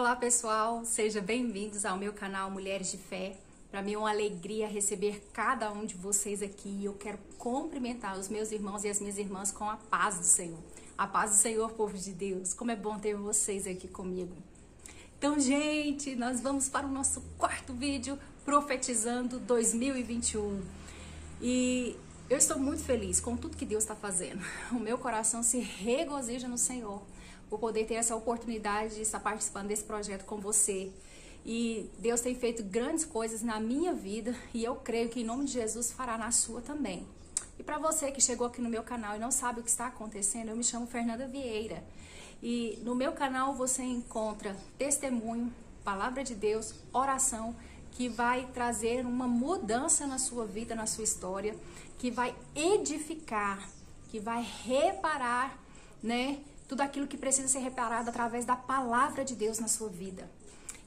Olá pessoal, sejam bem-vindos ao meu canal Mulheres de Fé. Para mim é uma alegria receber cada um de vocês aqui. Eu quero cumprimentar os meus irmãos e as minhas irmãs com a paz do Senhor. A paz do Senhor, povo de Deus. Como é bom ter vocês aqui comigo. Então, gente, nós vamos para o nosso quarto vídeo, Profetizando 2021. E eu estou muito feliz com tudo que Deus está fazendo. O meu coração se regozija no Senhor por poder ter essa oportunidade de estar participando desse projeto com você. E Deus tem feito grandes coisas na minha vida e eu creio que em nome de Jesus fará na sua também. E para você que chegou aqui no meu canal e não sabe o que está acontecendo, eu me chamo Fernanda Vieira. E no meu canal você encontra testemunho, palavra de Deus, oração, que vai trazer uma mudança na sua vida, na sua história, que vai edificar, que vai reparar, né? Tudo aquilo que precisa ser reparado através da palavra de Deus na sua vida.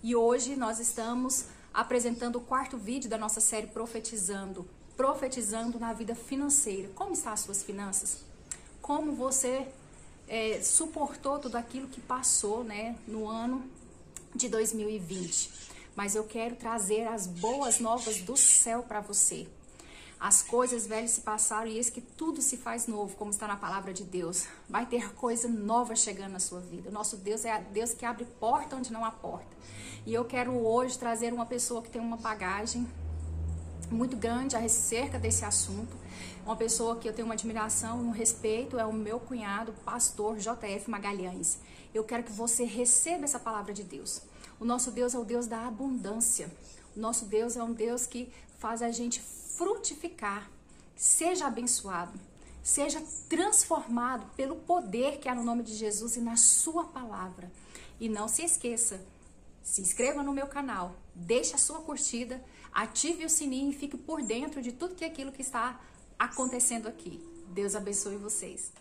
E hoje nós estamos apresentando o quarto vídeo da nossa série Profetizando. Profetizando na vida financeira. Como estão as suas finanças? Como você suportou tudo aquilo que passou, né, no ano de 2020. Mas eu quero trazer as boas novas do céu para você. As coisas velhas se passaram e eis que tudo se faz novo, como está na palavra de Deus. Vai ter coisa nova chegando na sua vida. O nosso Deus é Deus que abre porta onde não há porta. E eu quero hoje trazer uma pessoa que tem uma bagagem muito grande acerca desse assunto. Uma pessoa que eu tenho uma admiração, um respeito, é o meu cunhado, pastor JF Magalhães. Eu quero que você receba essa palavra de Deus. O nosso Deus é o Deus da abundância. O nosso Deus é um Deus que faz a gente frutificar. Seja abençoado, seja transformado pelo poder que há no nome de Jesus e na sua palavra. E não se esqueça, se inscreva no meu canal, deixe a sua curtida, ative o sininho e fique por dentro de tudo aquilo que está acontecendo aqui. Deus abençoe vocês.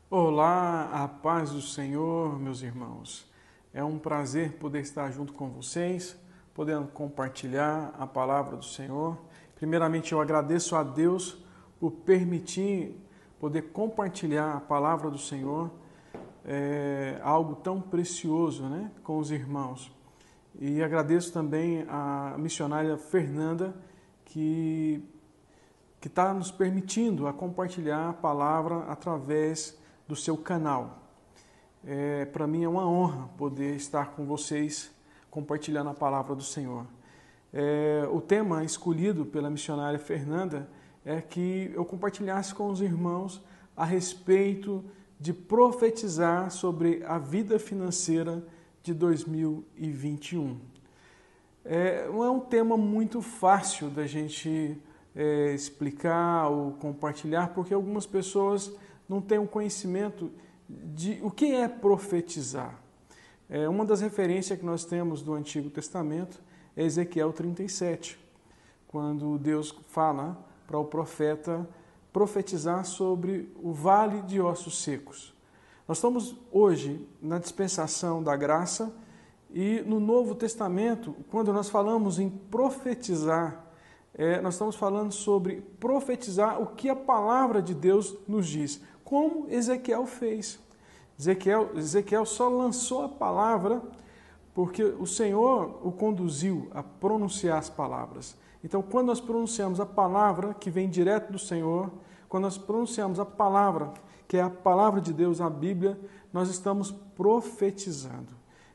Olá, a paz do Senhor, meus irmãos. É um prazer poder estar junto com vocês, podendo compartilhar a palavra do Senhor. Primeiramente, eu agradeço a Deus por permitir poder compartilhar a palavra do Senhor, algo tão precioso, né, com os irmãos. E agradeço também a missionária Fernanda, que está nos permitindo a compartilhar a palavra através do seu canal. Para mim é uma honra poder estar com vocês compartilhando a palavra do Senhor. O tema escolhido pela missionária Fernanda é que eu compartilhasse com os irmãos a respeito de profetizar sobre a vida financeira de 2021. Não é um tema muito fácil da gente explicar ou compartilhar, porque algumas pessoas não têm um conhecimento de o que é profetizar. Uma das referências que nós temos do Antigo Testamento é Ezequiel 37, quando Deus fala para o profeta profetizar sobre o vale de ossos secos. Nós estamos hoje na dispensação da graça e no Novo Testamento, quando nós falamos em profetizar, nós estamos falando sobre profetizar o que a palavra de Deus nos diz, como Ezequiel fez. Ezequiel só lançou a palavra porque o Senhor o conduziu a pronunciar as palavras. Então, quando nós pronunciamos a palavra que vem direto do Senhor, quando nós pronunciamos a palavra, que é a palavra de Deus, a Bíblia, nós estamos profetizando.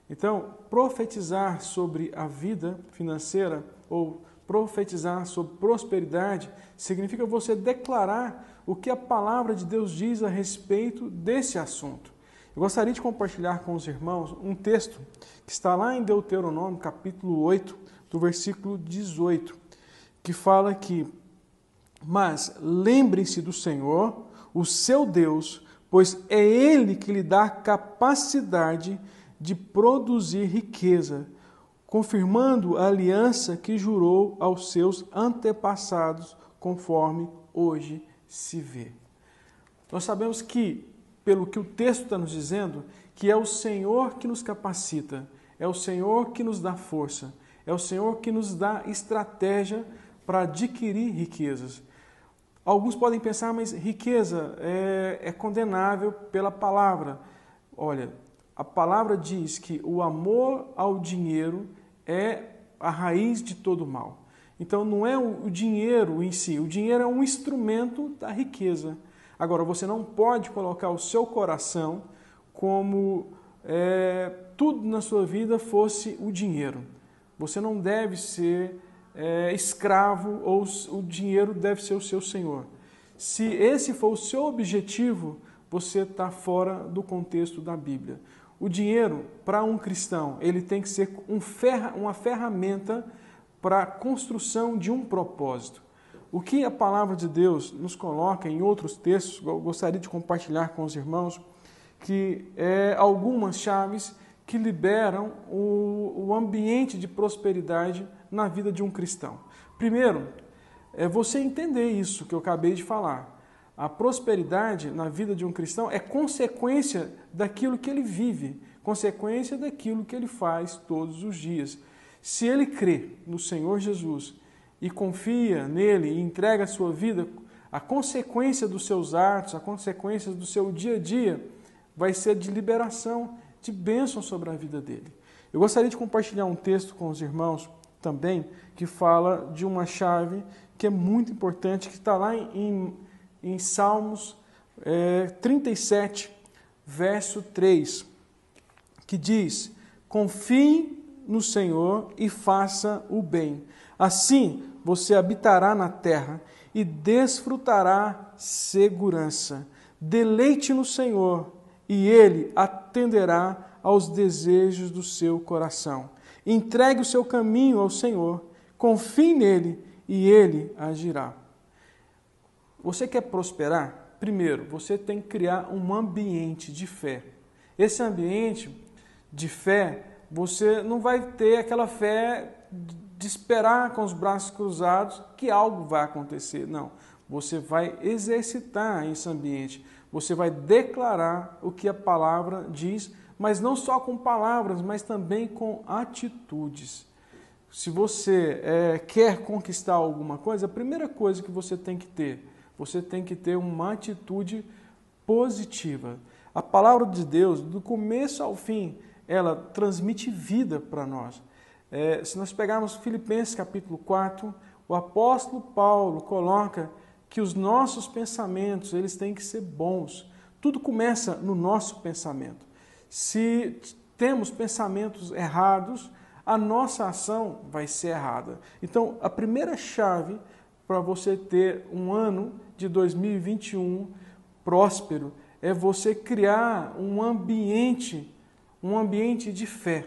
Então, profetizar sobre a vida financeira ou profetizar sobre prosperidade significa você declarar o que a palavra de Deus diz a respeito desse assunto. Eu gostaria de compartilhar com os irmãos um texto que está lá em Deuteronômio, capítulo 8, do versículo 18, que fala que: mas lembrem-se do Senhor, o seu Deus, pois é Ele que lhe dá capacidade de produzir riqueza, confirmando a aliança que jurou aos seus antepassados, conforme hoje se vê. Nós sabemos que, pelo que o texto está nos dizendo, que é o Senhor que nos capacita, é o Senhor que nos dá força, é o Senhor que nos dá estratégia para adquirir riquezas. Alguns podem pensar, mas riqueza é condenável pela palavra. Olha, a palavra diz que o amor ao dinheiro é a raiz de todo mal. Então não é o dinheiro em si, o dinheiro é um instrumento da riqueza. Agora, você não pode colocar o seu coração como tudo na sua vida fosse o dinheiro. Você não deve ser escravo ou o dinheiro deve ser o seu senhor. Se esse for o seu objetivo, você está fora do contexto da Bíblia. O dinheiro, para um cristão, ele tem que ser uma ferramenta para a construção de um propósito. O que a palavra de Deus nos coloca em outros textos, eu gostaria de compartilhar com os irmãos, que algumas chaves que liberam o ambiente de prosperidade na vida de um cristão. Primeiro, é você entender isso que eu acabei de falar. A prosperidade na vida de um cristão é consequência daquilo que ele vive, consequência daquilo que ele faz todos os dias. Se ele crê no Senhor Jesus e confia nele e entrega a sua vida, a consequência dos seus atos, a consequência do seu dia a dia vai ser de liberação, de bênção sobre a vida dele. Eu gostaria de compartilhar um texto com os irmãos também, que fala de uma chave que é muito importante, que está lá em Salmos 37, verso 3, que diz: confie no Senhor e faça o bem. Assim você habitará na terra e desfrutará segurança. Deleite no Senhor e Ele atenderá aos desejos do seu coração. Entregue o seu caminho ao Senhor, confie nele e Ele agirá. Você quer prosperar? Primeiro, você tem que criar um ambiente de fé. Esse ambiente de fé, você não vai ter aquela fé de esperar com os braços cruzados que algo vai acontecer. Não, você vai exercitar esse ambiente. Você vai declarar o que a palavra diz, mas não só com palavras, mas também com atitudes. Se você quer conquistar alguma coisa, a primeira coisa que você tem que ter uma atitude positiva. A palavra de Deus, do começo ao fim, ela transmite vida para nós. Se nós pegarmos Filipenses capítulo 4, o apóstolo Paulo coloca que os nossos pensamentos, eles têm que ser bons. Tudo começa no nosso pensamento. Se temos pensamentos errados, a nossa ação vai ser errada. Então, a primeira chave para você ter um ano de 2021 próspero é você criar um ambiente de fé,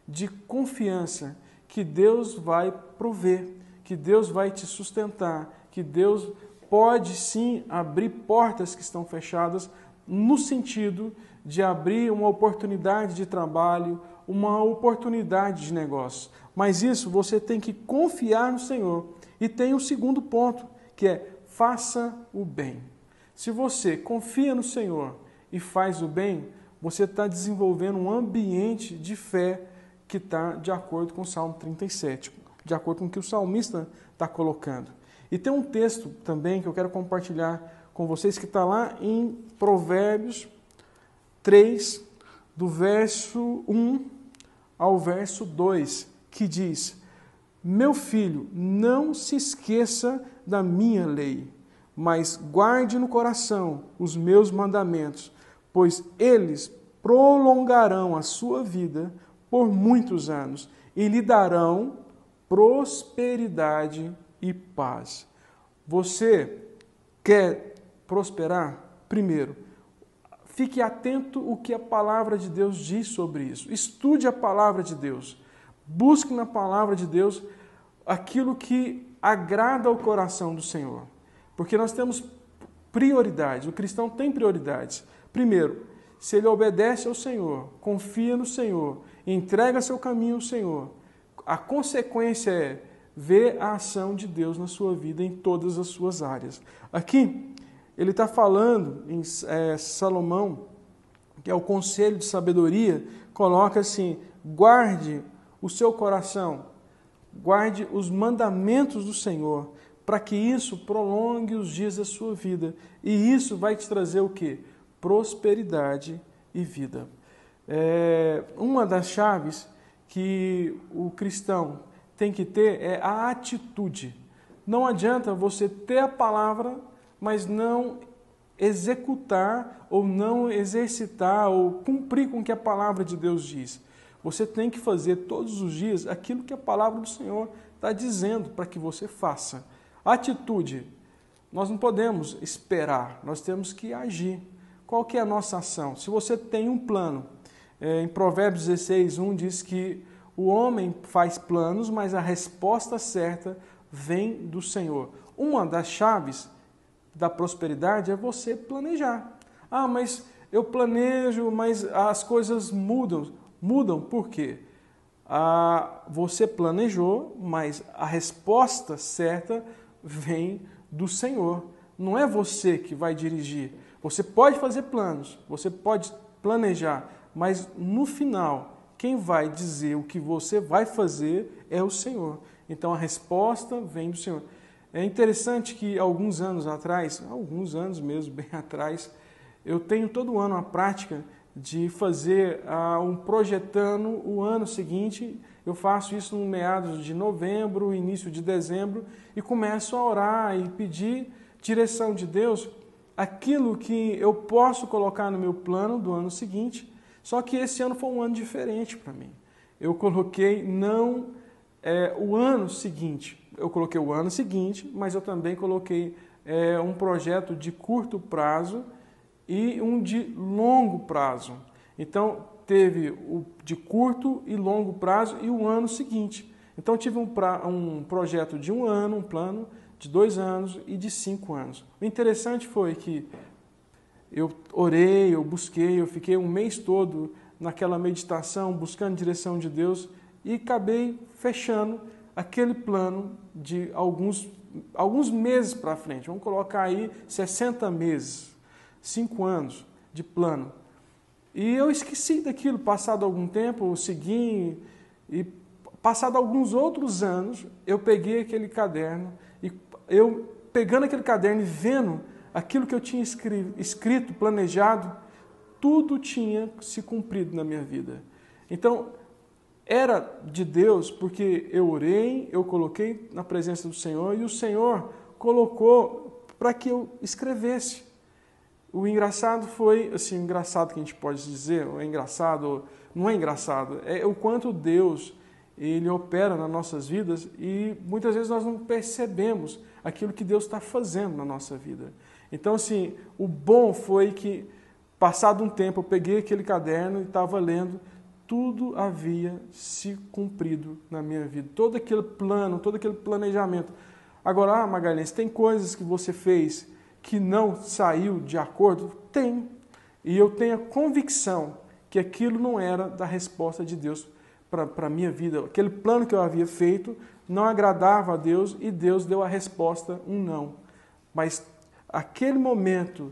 de confiança, que Deus vai prover, que Deus vai te sustentar, que Deus pode sim abrir portas que estão fechadas, no sentido de abrir uma oportunidade de trabalho, uma oportunidade de negócio. Mas isso você tem que confiar no Senhor. E tem o segundo ponto, que é faça o bem. Se você confia no Senhor e faz o bem, você está desenvolvendo um ambiente de fé que está de acordo com o Salmo 37, de acordo com o que o salmista está colocando. E tem um texto também que eu quero compartilhar com vocês, que está lá em Provérbios 3, do verso 1 ao verso 2, que diz: meu filho, não se esqueça da minha lei, mas guarde no coração os meus mandamentos, pois eles prolongarão a sua vida por muitos anos e lhe darão prosperidade e paz. Você quer prosperar? Primeiro, fique atento ao que a palavra de Deus diz sobre isso. Estude a palavra de Deus. Busque na palavra de Deus aquilo que agrada ao coração do Senhor. Porque nós temos prioridades, o cristão tem prioridades. Primeiro, se ele obedece ao Senhor, confia no Senhor, entrega seu caminho ao Senhor, a consequência é ver a ação de Deus na sua vida em todas as suas áreas. Aqui, ele está falando em Salomão, que é o conselho de sabedoria, coloca assim: guarde o seu coração, guarde os mandamentos do Senhor, para que isso prolongue os dias da sua vida. E isso vai te trazer o quê? Prosperidade e vida. Uma das chaves que o cristão tem que ter é a atitude. Não adianta você ter a palavra, mas não executar ou não exercitar ou cumprir com o que a palavra de Deus diz. Você tem que fazer todos os dias aquilo que a palavra do Senhor está dizendo para que você faça. Atitude. Nós não podemos esperar, nós temos que agir. Qual que é a nossa ação? Se você tem um plano, em Provérbios 16:1 diz que o homem faz planos, mas a resposta certa vem do Senhor. Uma das chaves da prosperidade é você planejar. Ah, mas eu planejo, mas as coisas mudam. Mudam por quê? Você planejou, mas a resposta certa vem do Senhor. Não é você que vai dirigir. Você pode fazer planos, você pode planejar, mas no final, quem vai dizer o que você vai fazer é o Senhor. Então a resposta vem do Senhor. É interessante que alguns anos atrás, alguns anos mesmo, bem atrás, eu tenho todo ano a prática de fazer projetando o ano seguinte. Eu faço isso no meados de novembro, início de dezembro, e começo a orar e pedir direção de Deus, aquilo que eu posso colocar no meu plano do ano seguinte. Só que esse ano foi um ano diferente para mim. Eu coloquei o ano seguinte. Eu coloquei o ano seguinte, mas eu também coloquei um projeto de curto prazo e um de longo prazo. Então, teve o de curto e longo prazo e o ano seguinte. Então, tive um projeto de 1 ano, um plano de 2 anos e de 5 anos. O interessante foi que eu orei, eu busquei, eu fiquei um mês todo naquela meditação, buscando direção de Deus, e acabei fechando aquele plano de alguns meses para frente. Vamos colocar aí 60 meses, 5 anos de plano. E eu esqueci daquilo. Passado algum tempo, eu segui, e passado alguns outros anos, eu peguei aquele caderno, e eu pegando aquele caderno e vendo aquilo que eu tinha escrito, planejado, tudo tinha se cumprido na minha vida. Então, era de Deus, porque eu orei, eu coloquei na presença do Senhor, e o Senhor colocou para que eu escrevesse. O engraçado foi, assim, engraçado que a gente pode dizer, ou é engraçado, não é engraçado, é o quanto Deus, Ele opera nas nossas vidas, e muitas vezes nós não percebemos aquilo que Deus está fazendo na nossa vida. Então, assim, o bom foi que, passado um tempo, eu peguei aquele caderno e estava lendo, tudo havia se cumprido na minha vida. Todo aquele plano, todo aquele planejamento. Agora, Magalhães, tem coisas que você fez que não saiu de acordo? Tem. E eu tenho a convicção que aquilo não era da resposta de Deus para a minha vida. Aquele plano que eu havia feito não agradava a Deus, e Deus deu a resposta, um não. Mas aquele momento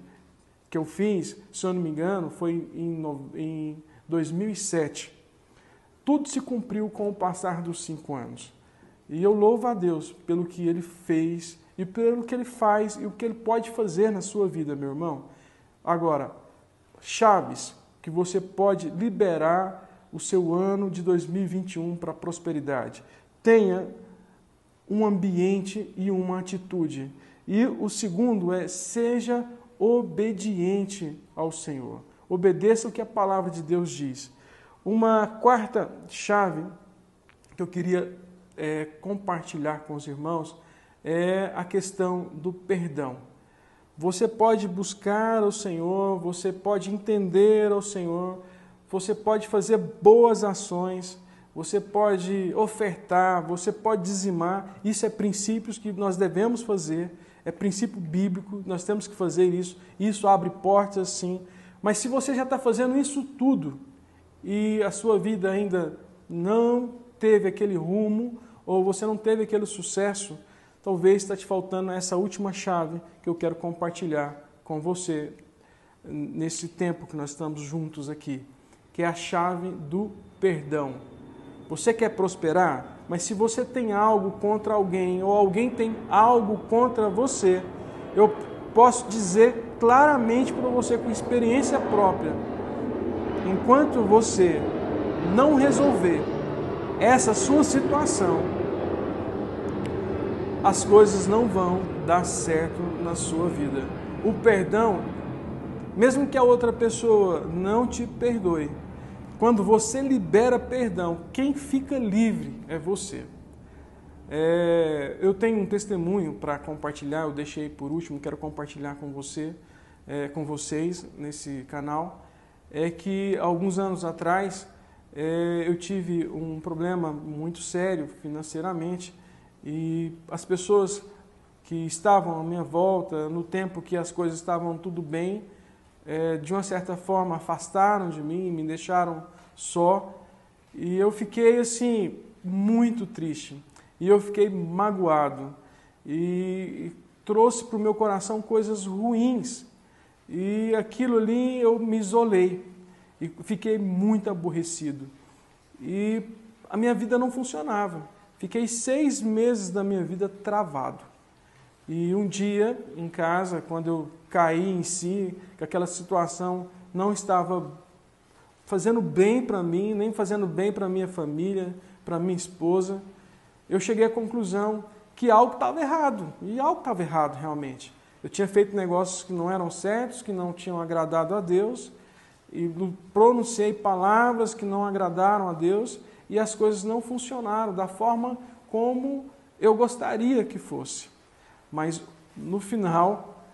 que eu fiz, se eu não me engano, foi em 2007. Tudo se cumpriu com o passar dos 5 anos. E eu louvo a Deus pelo que Ele fez e pelo que Ele faz e o que Ele pode fazer na sua vida, meu irmão. Agora, chaves que você pode liberar o seu ano de 2021 para a prosperidade. Tenha um ambiente e uma atitude. E o segundo é, seja obediente ao Senhor. Obedeça o que a palavra de Deus diz. Uma quarta chave que eu queria compartilhar com os irmãos é a questão do perdão. Você pode buscar o Senhor, você pode entender ao Senhor, você pode fazer boas ações, você pode ofertar, você pode dizimar. Isso é princípios que nós devemos fazer, é princípio bíblico, nós temos que fazer isso. Isso abre portas, sim. Mas se você já está fazendo isso tudo e a sua vida ainda não teve aquele rumo, ou você não teve aquele sucesso, talvez está te faltando essa última chave que eu quero compartilhar com você nesse tempo que nós estamos juntos aqui, que é a chave do perdão. Você quer prosperar, mas se você tem algo contra alguém, ou alguém tem algo contra você, eu posso dizer claramente para você com experiência própria, enquanto você não resolver essa sua situação, as coisas não vão dar certo na sua vida. O perdão, mesmo que a outra pessoa não te perdoe, quando você libera perdão, quem fica livre é você. Eu tenho um testemunho para compartilhar, eu deixei por último, quero compartilhar com você, com vocês nesse canal. É que alguns anos atrás eu tive um problema muito sério financeiramente e as pessoas que estavam à minha volta, no tempo que as coisas estavam tudo bem, de uma certa forma afastaram de mim, me deixaram só, e eu fiquei assim muito triste, e eu fiquei magoado, e trouxe para o meu coração coisas ruins, e aquilo ali eu me isolei, e fiquei muito aborrecido, e a minha vida não funcionava, fiquei 6 meses da minha vida travado. E um dia, em casa, quando eu caí em si, que aquela situação não estava fazendo bem para mim, nem fazendo bem para minha família, para minha esposa, eu cheguei à conclusão que algo estava errado, e algo estava errado realmente. Eu tinha feito negócios que não eram certos, que não tinham agradado a Deus, e pronunciei palavras que não agradaram a Deus, e as coisas não funcionaram da forma como eu gostaria que fosse. Mas no final,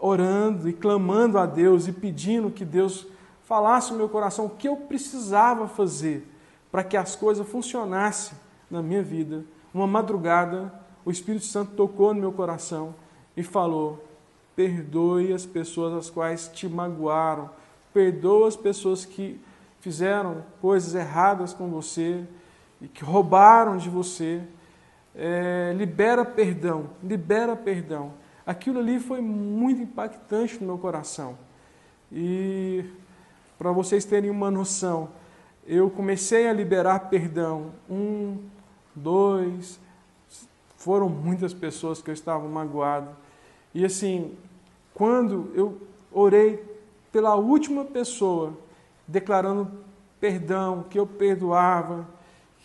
orando e clamando a Deus e pedindo que Deus falasse no meu coração o que eu precisava fazer para que as coisas funcionassem na minha vida, uma madrugada, o Espírito Santo tocou no meu coração e falou: perdoe as pessoas as quais te magoaram, perdoa as pessoas que fizeram coisas erradas com você e que roubaram de você. Libera perdão, libera perdão. Aquilo ali foi muito impactante no meu coração. E para vocês terem uma noção, eu comecei a liberar perdão. 1, 2, foram muitas pessoas que eu estava magoado. E assim, quando eu orei pela última pessoa, declarando perdão, que eu perdoava,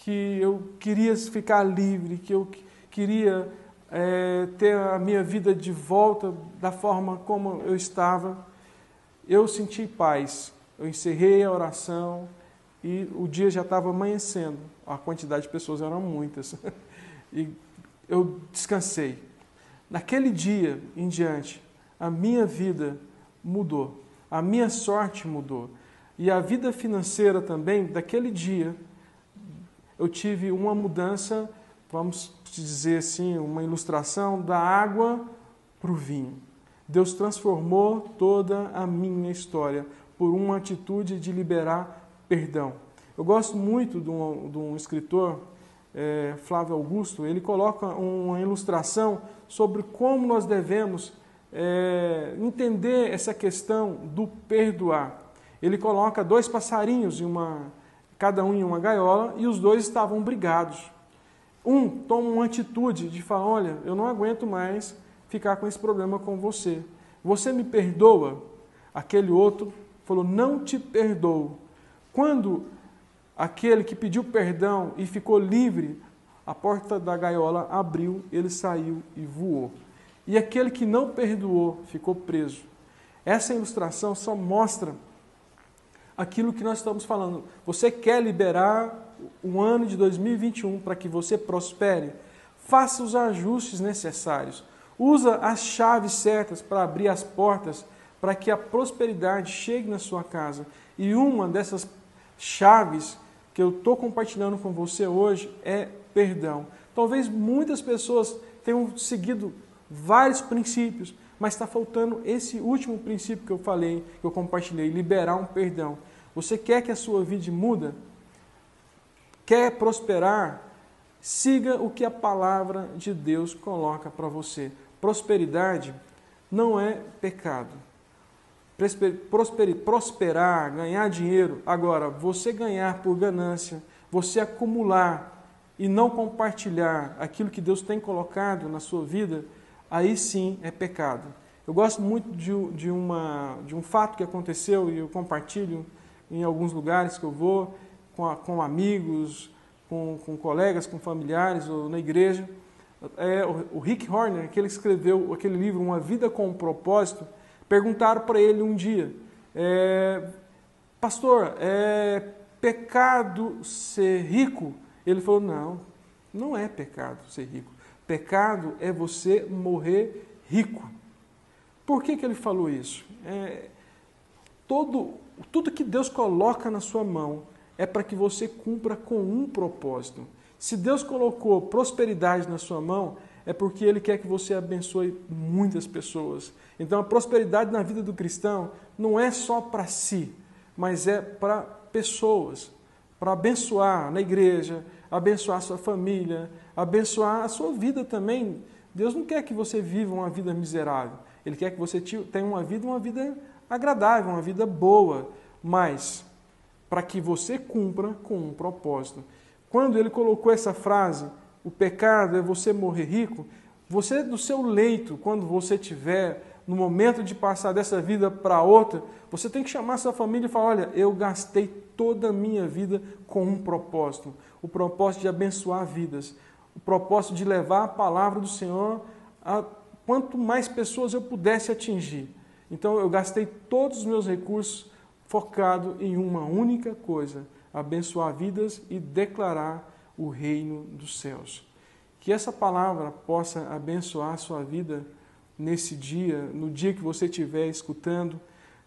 que eu queria ficar livre, que eu queria ter a minha vida de volta da forma como eu estava, eu senti paz. Eu encerrei a oração e o dia já estava amanhecendo. A quantidade de pessoas eram muitas. E eu descansei. Naquele dia em diante, a minha vida mudou. A minha sorte mudou. E a vida financeira também, daquele dia, eu tive uma mudança, vamos dizer assim, uma ilustração da água para o vinho. Deus transformou toda a minha história por uma atitude de liberar perdão. Eu gosto muito de um escritor, Flávio Augusto, ele coloca uma ilustração sobre como nós devemos entender essa questão do perdoar. Ele coloca 2 passarinhos, cada um em uma gaiola, e os 2 estavam brigados. Um toma uma atitude de falar: olha, eu não aguento mais ficar com esse problema com você. Você me perdoa? Aquele outro falou: não te perdoo. Quando aquele que pediu perdão e ficou livre, a porta da gaiola abriu, ele saiu e voou. E aquele que não perdoou ficou preso. Essa ilustração só mostra aquilo que nós estamos falando. Você quer liberar o ano de 2021 para que você prospere? Faça os ajustes necessários. Usa as chaves certas para abrir as portas para que a prosperidade chegue na sua casa. E uma dessas chaves que eu estou compartilhando com você hoje é perdão. Talvez muitas pessoas tenham seguido vários princípios, mas está faltando esse último princípio que eu falei, que eu compartilhei: liberar um perdão. Você quer que a sua vida muda? Quer prosperar? Siga o que a palavra de Deus coloca para você. Prosperidade não é pecado. Prosperar, ganhar dinheiro. Agora, você ganhar por ganância, você acumular e não compartilhar aquilo que Deus tem colocado na sua vida, aí sim é pecado. Eu gosto muito de um fato que aconteceu e eu compartilho em alguns lugares que eu vou, com amigos, com colegas, com familiares ou na igreja. O Rick Horner, que ele escreveu aquele livro, Uma Vida com um Propósito, perguntaram para ele um dia, pastor, é pecado ser rico? Ele falou, não é pecado ser rico. Pecado é você morrer rico. Por que ele falou isso? Tudo que Deus coloca na sua mão é para que você cumpra com um propósito. Se Deus colocou prosperidade na sua mão, é porque Ele quer que você abençoe muitas pessoas. Então, a prosperidade na vida do cristão não é só para si, mas é para pessoas, para abençoar na igreja, abençoar a sua família, abençoar a sua vida também. Deus não quer que você viva uma vida miserável. Ele quer que você tenha uma vida agradável, uma vida boa, mas para que você cumpra com um propósito. Quando ele colocou essa frase, o pecado é você morrer rico, você do seu leito, quando você tiver no momento de passar dessa vida para outra, você tem que chamar sua família e falar, olha, eu gastei toda a minha vida com um propósito, o propósito de abençoar vidas, o propósito de levar a palavra do Senhor a quanto mais pessoas eu pudesse atingir. Então eu gastei todos os meus recursos focado em uma única coisa, abençoar vidas e declarar o reino dos céus. Que essa palavra possa abençoar a sua vida nesse dia, no dia que você estiver escutando,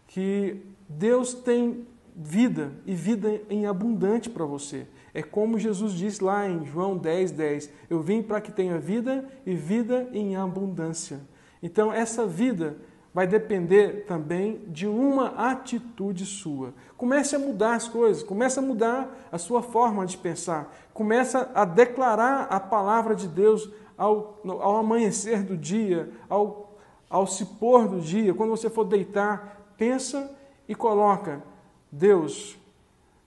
que Deus tem vida e vida em abundante para você. É como Jesus disse lá em João 10:10, eu vim para que tenha vida e vida em abundância. Então essa vida vai depender também de uma atitude sua. Comece a mudar as coisas, comece a mudar a sua forma de pensar, comece a declarar a palavra de Deus ao amanhecer do dia, ao se pôr do dia, quando você for deitar, pensa e coloca Deus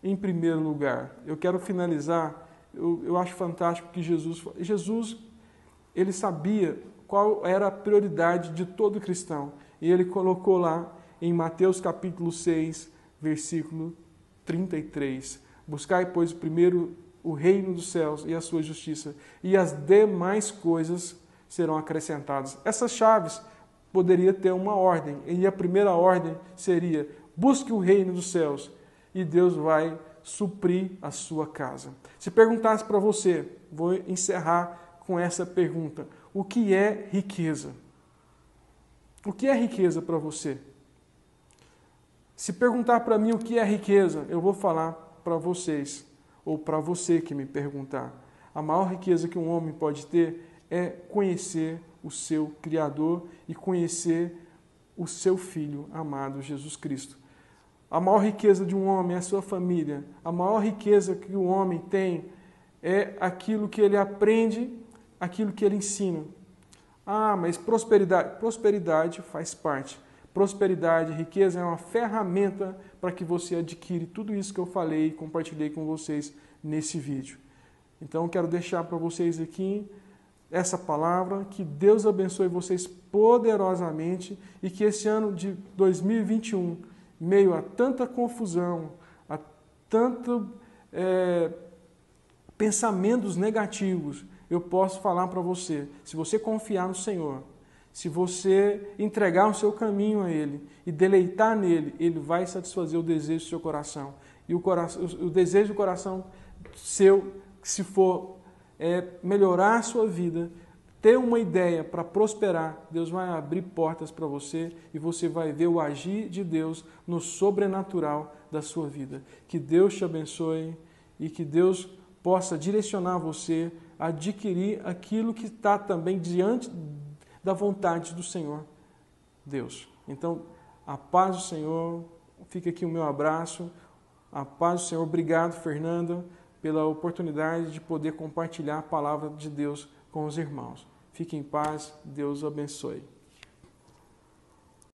em primeiro lugar. Eu quero finalizar, eu acho fantástico que Jesus, ele sabia qual era a prioridade de todo cristão. E ele colocou lá em Mateus capítulo 6, versículo 33. Buscai, pois, primeiro o reino dos céus e a sua justiça, e as demais coisas serão acrescentadas. Essas chaves poderia ter uma ordem, e a primeira ordem seria, busque o reino dos céus, e Deus vai suprir a sua casa. Se perguntasse para você, vou encerrar com essa pergunta, o que é riqueza? O que é riqueza para você? Se perguntar para mim o que é riqueza, eu vou falar para vocês, ou para você que me perguntar. A maior riqueza que um homem pode ter é conhecer o seu Criador e conhecer o seu Filho amado, Jesus Cristo. A maior riqueza de um homem é a sua família. A maior riqueza que o homem tem é aquilo que ele aprende, aquilo que ele ensina. Ah, mas prosperidade faz parte. Prosperidade, riqueza é uma ferramenta para que você adquire tudo isso que eu falei e compartilhei com vocês nesse vídeo. Então, quero deixar para vocês aqui essa palavra, que Deus abençoe vocês poderosamente e que esse ano de 2021, meio a tanta confusão, a tanto pensamentos negativos, eu posso falar para você, se você confiar no Senhor, se você entregar o seu caminho a Ele e deleitar nele, Ele vai satisfazer o desejo do seu coração. E o desejo do coração seu, se for melhorar a sua vida, ter uma ideia para prosperar, Deus vai abrir portas para você e você vai ver o agir de Deus no sobrenatural da sua vida. Que Deus te abençoe e que Deus possa direcionar você a adquirir aquilo que está também diante da vontade do Senhor Deus. Então, a paz do Senhor, fica aqui o meu abraço, a paz do Senhor. Obrigado, Fernanda, pela oportunidade de poder compartilhar a palavra de Deus com os irmãos. Fique em paz, Deus abençoe.